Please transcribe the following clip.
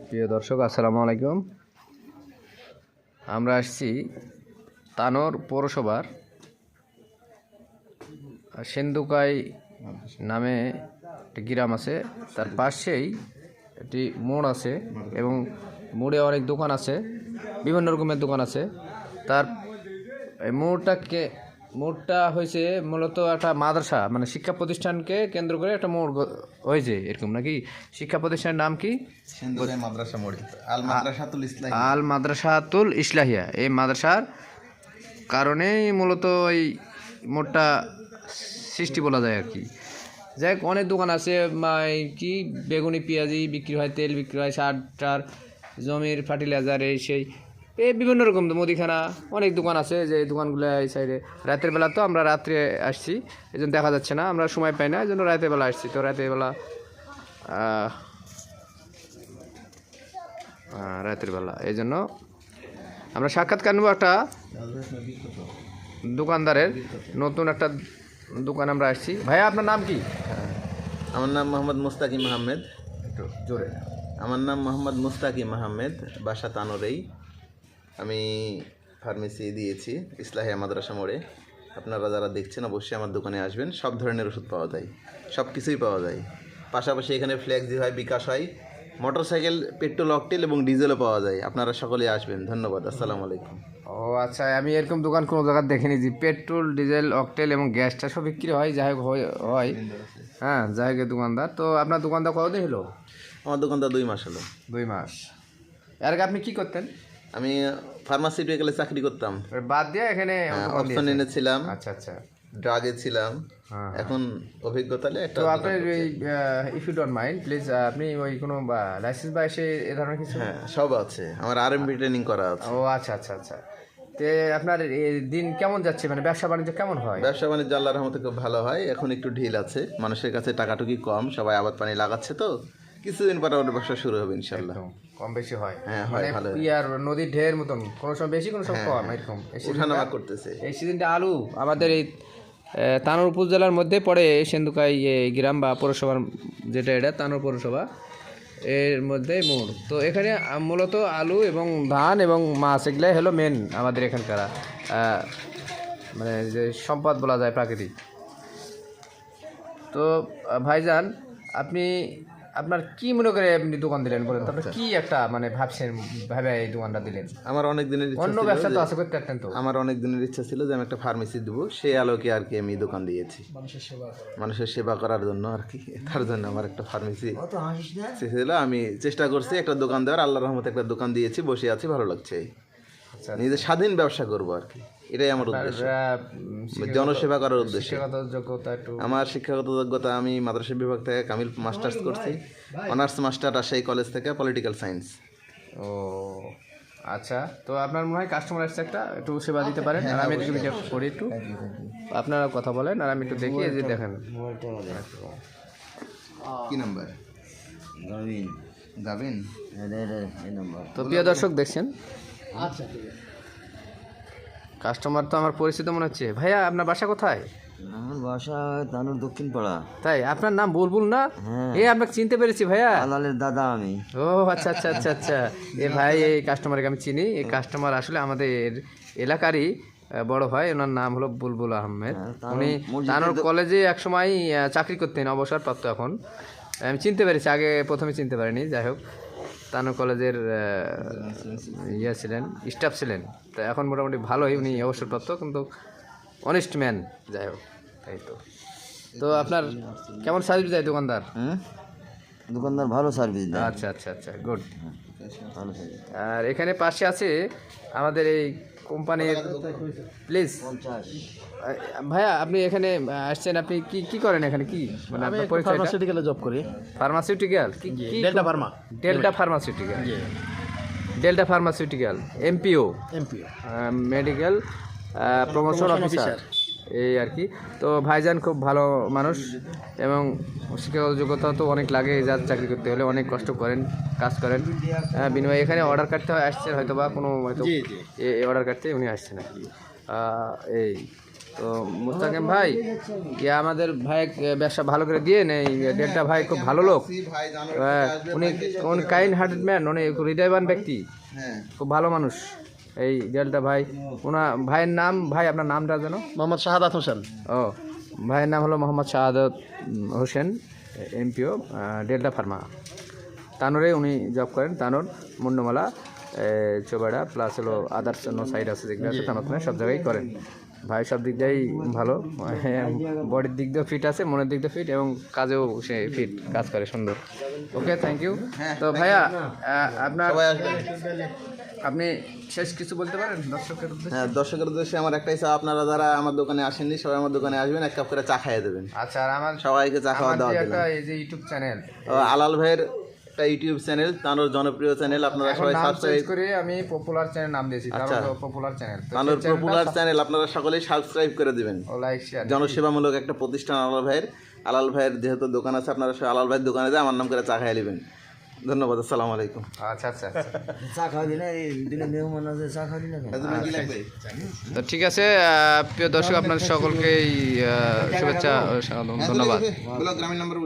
প্রিয় দর্শক, আসসালামু আলাইকুম। আমরা আসছি তানোর পৌরসভার সেন্দুকাই নামে একটি গ্রাম আছে, তার পাশেই একটি মোড় আছে এবং মোড়ে অনেক দোকান আছে, বিভিন্ন রকমের দোকান আছে। তার এই মোড়টা হয়েছে মূলত একটা মাদ্রাসা, মানে শিক্ষা প্রতিষ্ঠানকে কেন্দ্র করে একটা মোড় হয়েছে এরকম নাকি। শিক্ষা প্রতিষ্ঠানের নাম কি? আল মাদ্রাসাতুল ইসলাহিয়া। এই মাদ্রাসার কারণেই মূলত এই মোড়টা সৃষ্টি বলা যায় আর কি। যাই হোক, অনেক দোকান আছে, কি বেগুনি পেঁয়াজি বিক্রি হয়, তেল বিক্রি হয়, সার টার, জমির ফার্টিলাইজার, এই সেই এই বিভিন্ন রকম মুদিখানা, অনেক দোকান আছে। যে দোকানগুলো এই সাইডে রাতের বেলা, তো আমরা রাত্রে আসছি এই জন্য দেখা যাচ্ছে না, আমরা সময় পাই না, এই জন্য রাতের বেলা আসছি। তো রাতের বেলা এই জন্য আমরা সাক্ষাৎকার নেব একটা দোকানদারের, নতুন একটা দোকান আমরা আসছি। ভাইয়া, আপনার নাম কি? আমার নাম মোহাম্মদ মুস্তাকিম আহমেদ। একটু জোরে। আমার নাম মোহাম্মদ মুস্তাকিম আহমেদ, বাসা তানোরেই। আমি ফার্মেসি দিয়েছি ইসলাহিয়া মাদ্রাসা মোড়ে। আপনারা যারা দেখছেন অবশ্যই আমার দোকানে আসবেন। সব ধরনের ওষুধ পাওয়া যায়, সব কিছুই পাওয়া যায়। পাশাপাশি এখানে ফ্লেক্সি হয়, বিকাশ হয়, মোটরসাইকেল, পেট্রোল, অকটেল এবং ডিজেলও পাওয়া যায়। আপনারা সকলেই আসবেন। ধন্যবাদ। আসসালামু আলাইকুম। ও আচ্ছা, আমি এরকম দোকান কোনো জায়গায় দেখিনি যে পেট্রোল, ডিজেল, অকটেল এবং গ্যাসটা সব বিক্রি হয়। যাই হোক হয়, হ্যাঁ, যাই হোক দোকানদার। তো আপনার দোকানদার কতদিন হলো? আমার দোকানদার 2 মাস হলো। 2 মাস। এর আগে আপনি কি করতেন? আমি ফার্মাসিউটিক্যালে চাকরি করতাম, বাদ দিয়ে এখানে অপশন এনেছিলাম। আচ্ছা আচ্ছা, ড্রাগে ছিলাম। এখন অভিজ্ঞতা একটা। তো আপনার if you don't mind please, আপনি ওই কোনো লাইসেন্স বা এসে এ ধরনের কিছু? হ্যাঁ, সব আছে। আমার আরএমবি ট্রেনিং করা আছে। ও আচ্ছা আচ্ছা আচ্ছা। তে আপনার দিন কেমন যাচ্ছে, মানে ব্যবসা বাণিজ্য কেমন হয়? ব্যবসা বাণিজ্য আল্লাহর রহমতে খুব ভালো হয়। এখন একটু ঢিল আছে, মানুষের কাছে টাকাটুকি কম, সবাই আবাদ পানি লাগাচ্ছে, তো কিছুদিন পরে ওর ব্যবসা শুরু হবে ইনশাল্লাহ। কম বেশি হয়? হ্যাঁ, হয় ভালো। ইয়ার নদীর ঢের মতন, কোনো সময় বেশি, কোনো সময় কম, এরকম উঠানামা করতেছে। এই সিজনটা আলু আমাদের এই তানোর উপজেলার মধ্যে পড়ে সেন্দুকাই গ্রাম বা পৌরসভার, যেটা এটা তানোর পৌরসভা, এর মধ্যে মোড়। তো এখানে মূলত আলু এবং ধান এবং মাছ, এগুলাই হলো মেন আমাদের এখানকার মানে যে সম্পদ বলা যায়, প্রাকৃতিক। তো ভাইজান, আপনার কি মনে করে আপনি দোকান দিলেন বলেন তো? আপনি কি একটা মানে ভাবছেন, ভাবে এই দোকানটা দিলেন? আমার অনেক দিনের ইচ্ছা অন্য ছিল, ব্যবসা তো আছে, করতে পারতেন তো। আমার অনেক দিনের ইচ্ছা ছিল যে আমি একটা ফার্মেসি দেবো, সেই আলোকে আর কি আমি দোকান দিয়েছি, মানুষের সেবা করার জন্য আর কি। তার জন্য আমার একটা ফার্মেসি ছিল, আমি চেষ্টা করছি একটা দোকান দেওয়ার। আল্লাহর রহমতে একটা দোকান দিয়েছি, বসে আছি, ভালো লাগছে। নিজের স্বাধীন ব্যবসা করবো আর কি, এটাই আমার উদ্দেশ্য, জনসেবা করার উদ্দেশ্য। আমার শিক্ষাগত যোগ্যতা, আমি মাদ্রাসা বিভাগ থেকে কামিল মাস্টার্স করছি, অনার্স মাস্টার রাজশাহী কলেজ থেকে, পলিটিক্যাল সায়েন্স। ও আচ্ছা, তো আপনার মনে হয় কাস্টমার আসছে, একটু সেবা দিতে পারেন, আর আমি একটু করি, একটু আপনারা কথা বলেন আর আমি একটু দেখি, এই যে দেখেন। কি নাম্বার যাবেন? তো প্রিয় দর্শক, দেখছেন কাস্টমার তো আমার পরিচিত মনে হচ্ছে। ভাইয়া, আপনার বাসা কোথায়? আমার বাসা তানোর দক্ষিণ পাড়া। তাই? আপনার নাম বুলবুল না? এই আপনাকে চিনতে পেরেছি ভাইয়া, আলালের দাদা আমি। ও আচ্ছা আচ্ছা আচ্ছা আচ্ছা। এ ভাই, এই কাস্টমারকে আমি চিনি। এই কাস্টমার আসলে আমাদের এলাকারই বড় ভাই, ওনার নাম হলো বুলবুল আহমেদ। উনি তানোর কলেজে একসময় চাকরি করতেন, অবসরপ্রাপ্ত এখন। আমি চিনতে পেরেছি, আগে প্রথমে চিনতে পারিনি। যাই হোক, তানোর কলেজের ছিলেন, স্টাফ ছিলেন। তো এখন মোটামুটি ভালোই, উনি অবসরপ্রাপ্ত, কিন্তু অনেস্ট ম্যান। যাই হোক, তাই তো। তো আপনার কেমন সার্ভিস দেয় দোকানদার? দোকানদার ভালো সার্ভিস দেয়। আচ্ছা আচ্ছা আচ্ছা, গুড। ভালো সার্ভিস। আর এখানে পাশে আছে আমাদের এই কোম্পানির, প্লিজ ভাইয়া, আপনি এখানে আসছেন, আপনি কি করেন এখানে? কি মানে আপনার পরিচয়? ফার্মাসিউটিক্যালে জব করি। Pharmaceutical? Delta Pharma. Delta pharmaceutical, MPO, medical promotion officer, এই আর কি। তো ভাইজান খুব ভালো মানুষ এবং শিক্ষাগত যোগ্যতা তো অনেক লাগে, যার চাকরি করতে হলে অনেক কষ্ট করেন, কাজ করেন। বিনিময়ে এখানে অর্ডার কাটতে আসছেন হয়তো, বা কোনো হয়তো অর্ডার কাটতে উনি আসছেন আর কি। এই তো মুস্তাকিম ভাই আমাদের ভাই ব্যবসা ভালো করে দিয়ে নেই। ডেল্টা ভাই খুব ভালো লোক, ভাই জানো উনি কাইন্ড হার্টেড ম্যান, উনি হৃদয়বান ব্যক্তি, হ্যাঁ খুব ভালো মানুষ। এই ডেল্টা ভাই, ওনার ভাইয়ের নাম, ভাই আপনার নামটা যেন? মোহাম্মদ শাহাদাত হোসেন। ও, ভাইয়ের নাম হলো Mohammad Shahadat Hossain, MPO delta Pharma. তানোরে উনি জব করেন, তানোর মুন্ডমালা চোবাড়া প্লাস হলো আদার্স অন্য সাইড আছে যেগুলো আছে, তানোর সব জায়গায় করেন। ভাই সব দিক দিয়েই ভালো, বডির দিক দিয়েও ফিট আছে, মনের দিক দিয়ে ফিট, এবং কাজেও সে ফিট, কাজ করে সুন্দর। ওকে, থ্যাংক ইউ। তো ভাইয়া আপনার, আপনি শেষ কিছু বলতে পারেন দর্শকের উদ্দেশ্যে? হ্যাঁ, দর্শকের উদ্দেশ্যে আমার একটাই চাওয়া, আপনারা যারা আমার দোকানে আসেননি সবাই আমার দোকানে আসবেন, এক কাপ করে চা খাইয়ে দেবেন। আচ্ছা, আর আমার সবাইকে চা খাওয়া দাওয়া একটা দিলাম। এই যে ইউটিউব চ্যানেল, আলাল ভাইয়ের একটা ইউটিউব চ্যানেল, তানোর জনপ্রিয় চ্যানেল, আপনারা সবাই সাবস্ক্রাইব করে আমি পপুলার চ্যানেল নাম দিয়েছি, আচ্ছা। পপুলার চ্যানেল, তানোর পপুলার চ্যানেল আপনারা সকলেই সাবস্ক্রাইব করে দিবেন। ও লাইক শেয়ার। জনসেবামূলক একটা প্রতিষ্ঠান আলাল ভাইয়ের যেহেতু দোকান আছে, আপনারা সবাই আলাল ভাইয়ের দোকানে যায় আমার নাম করে চা খাইয়ে নেবেন। ধন্যবাদ, আসসালামু আলাইকুম। আচ্ছা আচ্ছা। চা খাওয়া দিলে এই দিনে মেহমান আছে, চা খাওয়া দিলে তো ঠিক আছে, প্রিয় দর্শক আপনাদের সকলকেই শুভেচ্ছা, ধন্যবাদ। গ্রামীণ নাম্বার